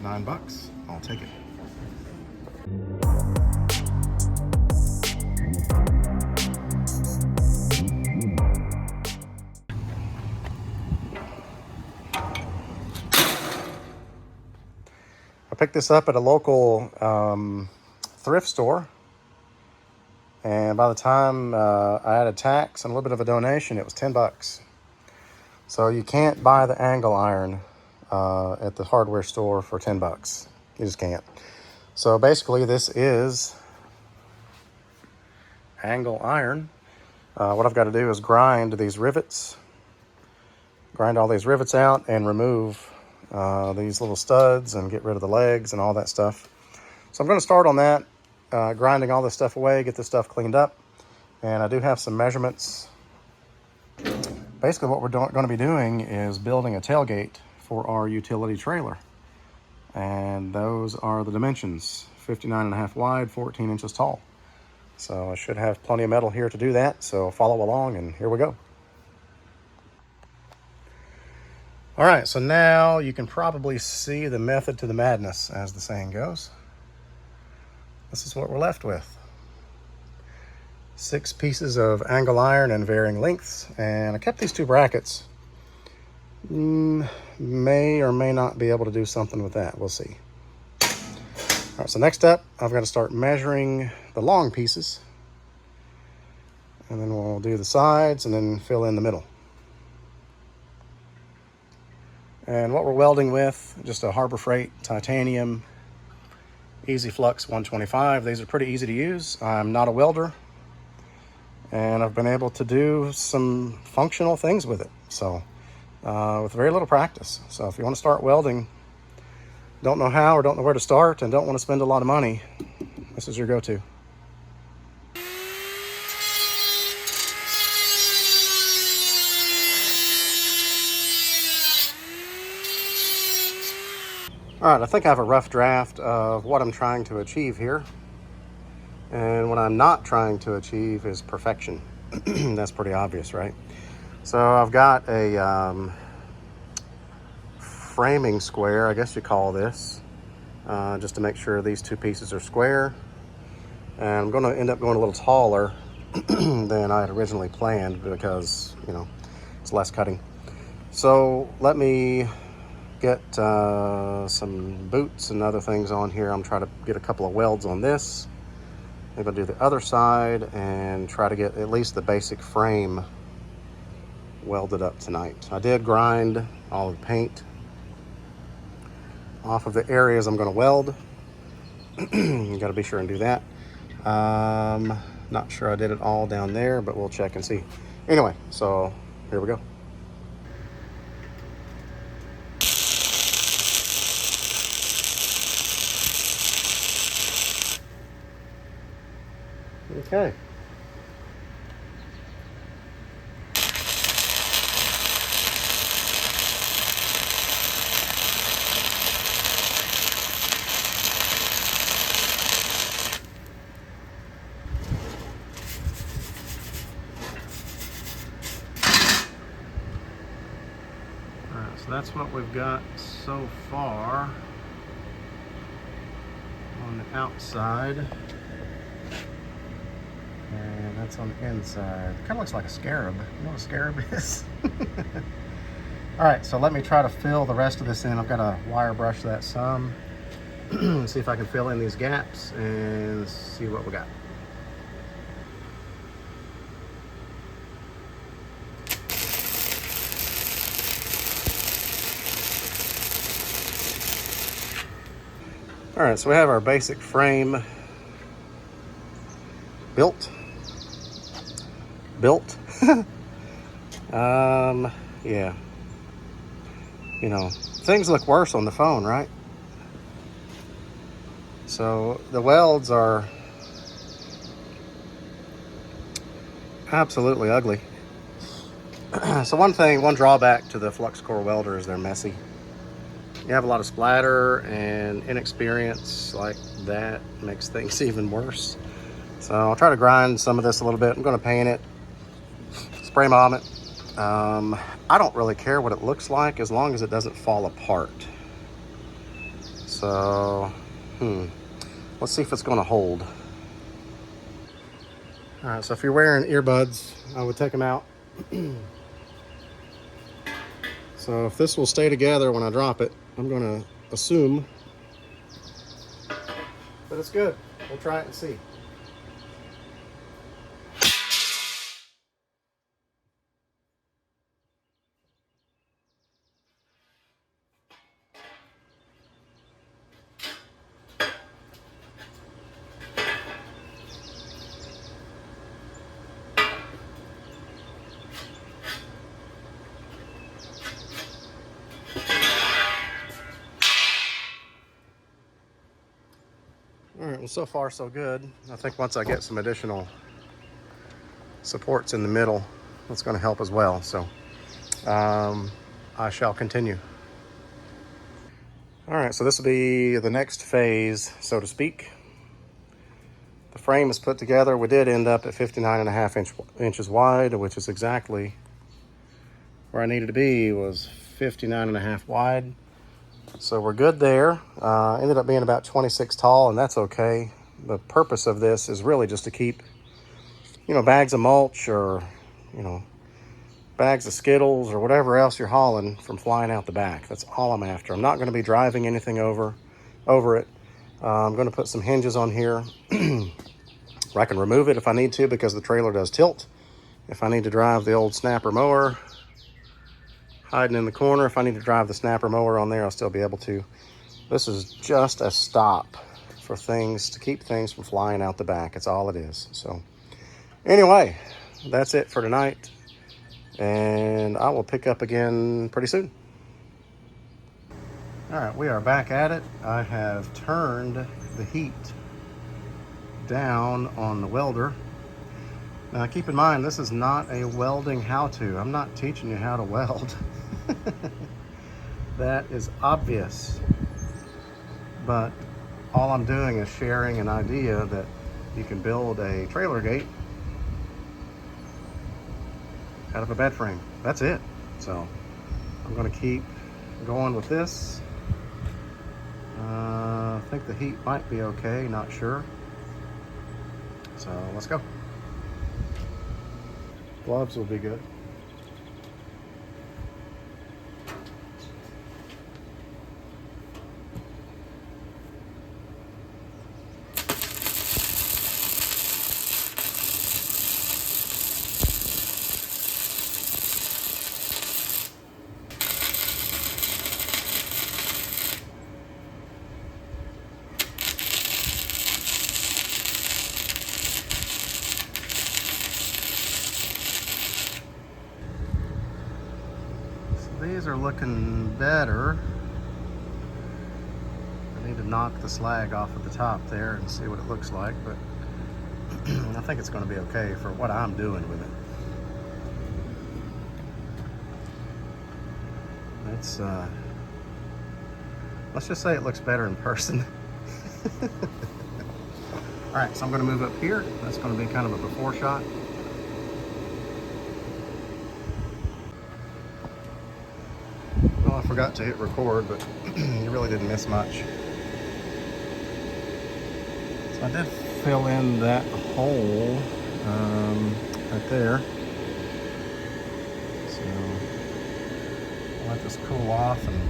$9. I'll take it. I picked this up at a local thrift store, and by the time I added tax and a little bit of a donation, it was $10. So you can't buy the angle iron at the hardware store for $10. You just can't. So basically, this is angle iron. What I've got to do is grind all these rivets out and remove these little studs and get rid of the legs and all that stuff. So I'm going to start on that, grinding all this stuff away, get this stuff cleaned up. And I do have some measurements. Basically what we're going to be doing is building a tailgate for our utility trailer. And those are the dimensions: 59.5 wide, 14 inches tall. So I should have plenty of metal here to do that. So follow along, and here we go. All right, so now you can probably see the method to the madness, as the saying goes. This is what we're left with. 6 pieces of angle iron in varying lengths, and I kept these 2 brackets. May or may not be able to do something with that. We'll see. All right, so next up, I've got to start measuring the long pieces, and then we'll do the sides and then fill in the middle. And what we're welding with, just a Harbor Freight titanium Easy Flux 125. These are pretty easy to use. I'm not a welder, and I've been able to do some functional things with it. So with very little practice. So if you want to start welding, don't know how or don't know where to start, and don't want to spend a lot of money, this is your go-to. All right, I think I have a rough draft of what I'm trying to achieve here. And what I'm not trying to achieve is perfection. That's pretty obvious, right? So I've got a framing square, I guess you call this, just to make sure these 2 pieces are square. And I'm going to end up going a little taller than I had originally planned because, it's less cutting. So let me get some boots and other things on here. I'm trying to get a couple of welds on this. Maybe I'll do the other side and try to get at least the basic frame welded up tonight. I did grind all of the paint off of the areas I'm going to weld. You got to be sure and do that. Not sure I did it all down there, but we'll check and see. Anyway, so here we go. Okay. Alright, so that's what we've got so far on the outside. And that's on the inside. It kind of looks like a scarab. You know what a scarab is? All right, so let me try to fill the rest of this in. I've got to wire brush that some. See if I can fill in these gaps and see what we got. All right, so we have our basic frame built. Yeah, things look worse on the phone, right? So the welds are absolutely ugly. So one drawback to the flux core welder is they're messy. You have a lot of splatter, and inexperience like that makes things even worse. So I'll try to grind some of this a little bit. I'm going to paint it, spray mom it. I don't really care what it looks like as long as it doesn't fall apart. So, let's see if it's going to hold. All right, so if you're wearing earbuds, I would take them out. So if this will stay together when I drop it, I'm going to assume that it's good. We'll try it and see. All right, well, so far so good. I think once I get some additional supports in the middle, that's going to help as well. So I shall continue. All right, so this will be the next phase, so to speak. The frame is put together. We did end up at 59.5 inches wide, which is exactly where I needed to be, was 59.5 wide. So we're good there. Ended up being about 26 tall, and that's okay. The purpose of this is really just to keep, bags of mulch or, bags of Skittles or whatever else you're hauling from flying out the back. That's all I'm after. I'm not going to be driving anything over it. I'm going to put some hinges on here. I can remove it if I need to because the trailer does tilt. If I need to drive the old snapper mower, hiding in the corner, if I need to drive the snapper mower on there, I'll still be able to. This is just a stop for things, to keep things from flying out the back. It's all it is. So anyway, that's it for tonight. And I will pick up again pretty soon. All right, we are back at it. I have turned the heat down on the welder. Now keep in mind, this is not a welding how-to. I'm not teaching you how to weld. That is obvious. But all I'm doing is sharing an idea that you can build a trailer gate out of a bed frame. That's it. So I'm going to keep going with this. I think the heat might be okay, not sure. So let's go. Gloves will be good. These are looking better. I need to knock the slag off at the top there and see what it looks like, but I think it's going to be okay for what I'm doing with it. It's let's just say it looks better in person. All right, so I'm going to move up here. That's going to be kind of a before shot. Well, I forgot to hit record, but you really didn't miss much. So I did fill in that hole right there. So I'll let this cool off and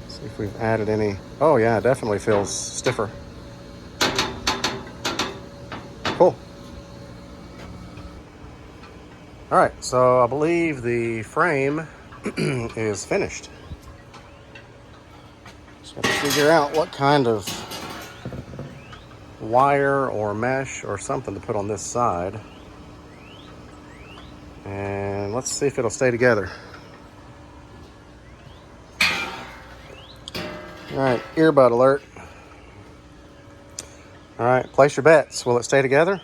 see if we've added any. Oh yeah, it definitely feels stiffer. Cool. All right, so I believe the frame is finished. Just have to figure out what kind of wire or mesh or something to put on this side. And let's see if it'll stay together. All right, earbud alert. All right, place your bets. Will it stay together?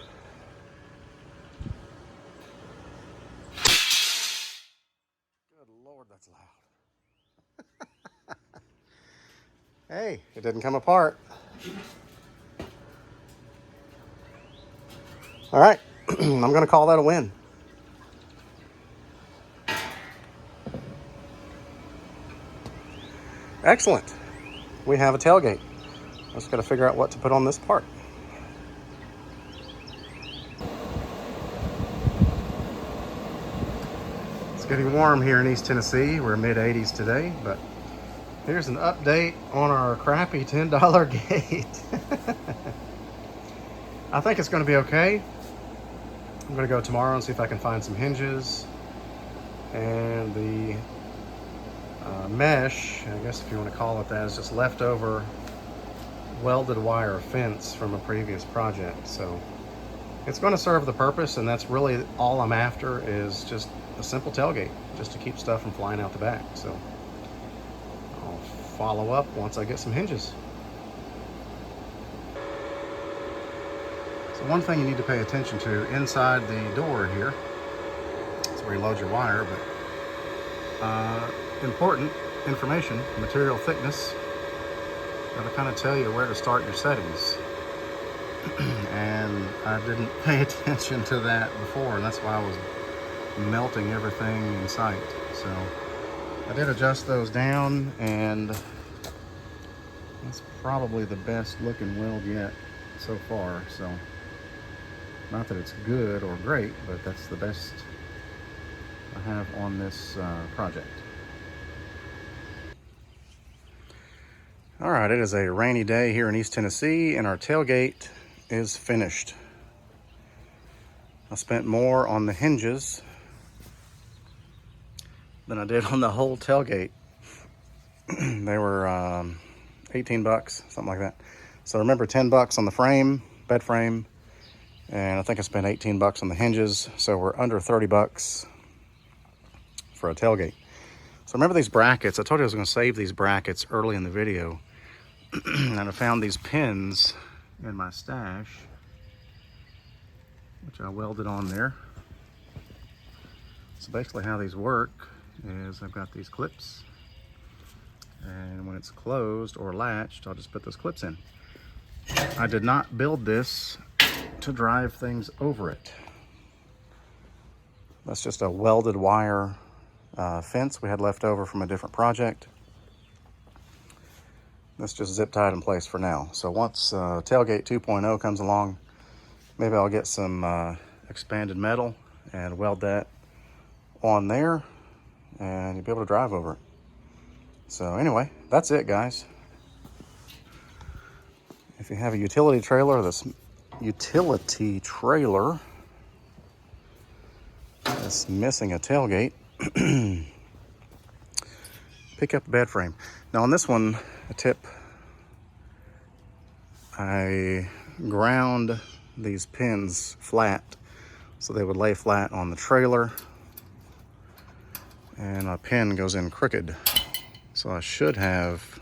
Good Lord, that's loud. Hey, it didn't come apart. All right, I'm gonna call that a win. Excellent. We have a tailgate. Just got to figure out what to put on this part. It's getting warm here in East Tennessee. We're mid-80s today, but here's an update on our crappy $10 gate. I think it's going to be okay. I'm going to go tomorrow and see if I can find some hinges. And the mesh, I guess if you want to call it that, is just leftover welded wire fence from a previous project. So it's going to serve the purpose, and that's really all I'm after, is just a simple tailgate, just to keep stuff from flying out the back. So I'll follow up once I get some hinges. So one thing you need to pay attention to inside the door here, that's where you load your wire, but important information, material thickness. That'll kind of tell you where to start your settings. And I didn't pay attention to that before, and that's why I was melting everything in sight. So I did adjust those down, and that's probably the best looking weld yet so far. So not that it's good or great, but that's the best I have on this project. All right, it is a rainy day here in East Tennessee, and our tailgate is finished. I spent more on the hinges than I did on the whole tailgate. They were 18 bucks, something like that. So remember, 10 bucks on the frame, bed frame, and I think I spent 18 bucks on the hinges. So we're under 30 bucks for a tailgate. So remember these brackets. I told you I was going to save these brackets early in the video. And I found these pins in my stash, which I welded on there. So basically how these work is I've got these clips, and when it's closed or latched, I'll just put those clips in. I did not build this to drive things over it. That's just a welded wire fence we had left over from a different project. That's just zip tied in place for now. So once Tailgate 2.0 comes along, maybe I'll get some expanded metal and weld that on there, and you'll be able to drive over it. So anyway, that's it, guys. If you have a utility trailer that's missing a tailgate, pick up the bed frame. Now on this one, a tip, I ground these pins flat so they would lay flat on the trailer, and my pin goes in crooked. So I should have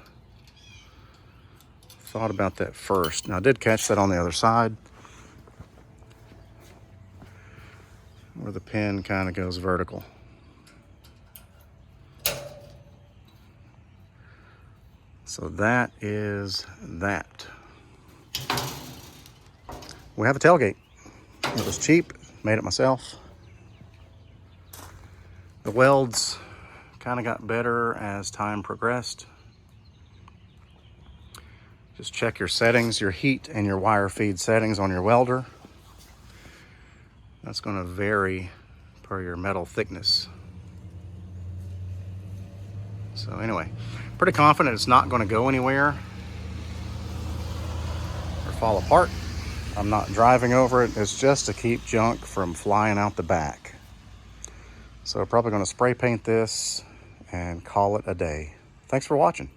thought about that first. Now I did catch that on the other side, where the pin kind of goes vertical. So that is that. We have a tailgate. It was cheap, made it myself. The welds kind of got better as time progressed. Just check your settings, your heat and your wire feed settings on your welder. That's going to vary per your metal thickness. So anyway, pretty confident it's not going to go anywhere or fall apart. I'm not driving over it. It's just to keep junk from flying out the back. So I'm probably going to spray paint this and call it a day. Thanks for watching.